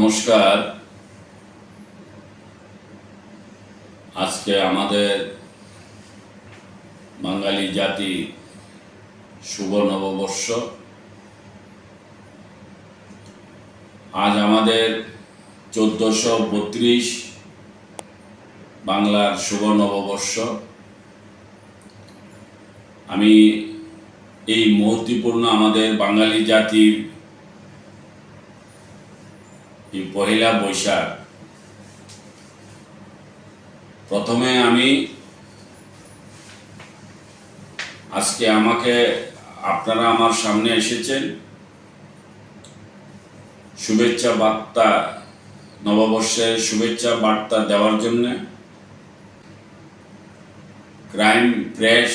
নমস্কার। আজকে আমাদের বাঙালি জাতি শুভ নববর্ষ। আজ আমাদের 1432 বাংলার শুভ নববর্ষ। আমি এই মহত্বপূর্ণ আমাদের বাঙালি জাতির এই পহেলা বৈশাখ, প্রথমে আমি আজকে আপনারা আমার সামনে এসেছেন শুভেচ্ছা বার্তা, নববর্ষের শুভেচ্ছা বার্তা দেওয়ার জন্য। ক্রাইম প্রেস,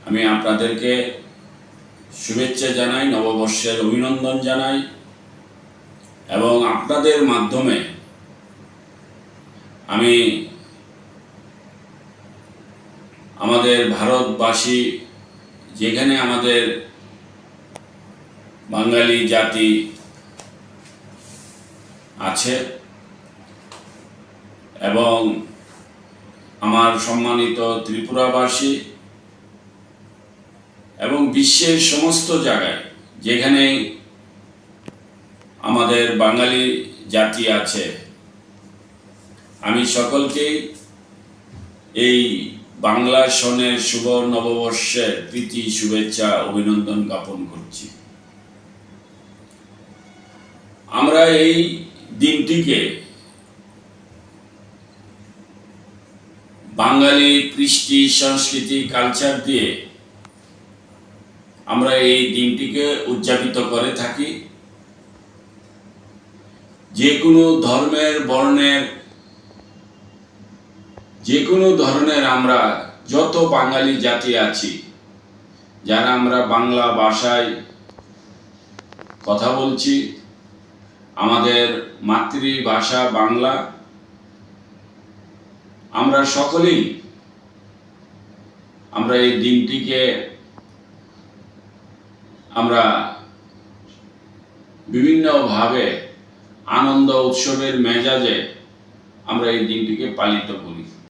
আমি আপনাদেরকে শুভেচ্ছা জানাই, নববর্ষের অভিনন্দন জানাই এবং আপনাদের মাধ্যমে আমি আমাদের ভারতবাসী, যেখানে আমাদের বাঙালি জাতি আছে এবং আমার সম্মানিত ত্রিপুরাবাসী এবং বিশ্বের সমস্ত জায়গায় যেখানে আমাদের বাঙালি জাতি আছে, আমি সকলকে এই বাংলা সনের শুভ নববর্ষের প্রীতি শুভেচ্ছা অভিনন্দন জ্ঞাপন করছি। আমরা এই দিনটিকে বাঙালি কৃষ্টি সংস্কৃতি কালচার দিয়ে আমরা এই দিনটিকে উদযাপিত করে থাকি। যে কোনো ধর্মের, বর্ণের, যে কোনো ধরনের আমরা যত বাঙালি জাতি আছি, যারা আমরা বাংলা ভাষায় কথা বলছি, আমাদের মাতৃভাষা বাংলা, আমরা সকলেই আমরা এই দিনটিকে আমরা বিভিন্নভাবে আনন্দ উৎসবের মেজাজে আমরা এই দিনটিকে পালিত করি।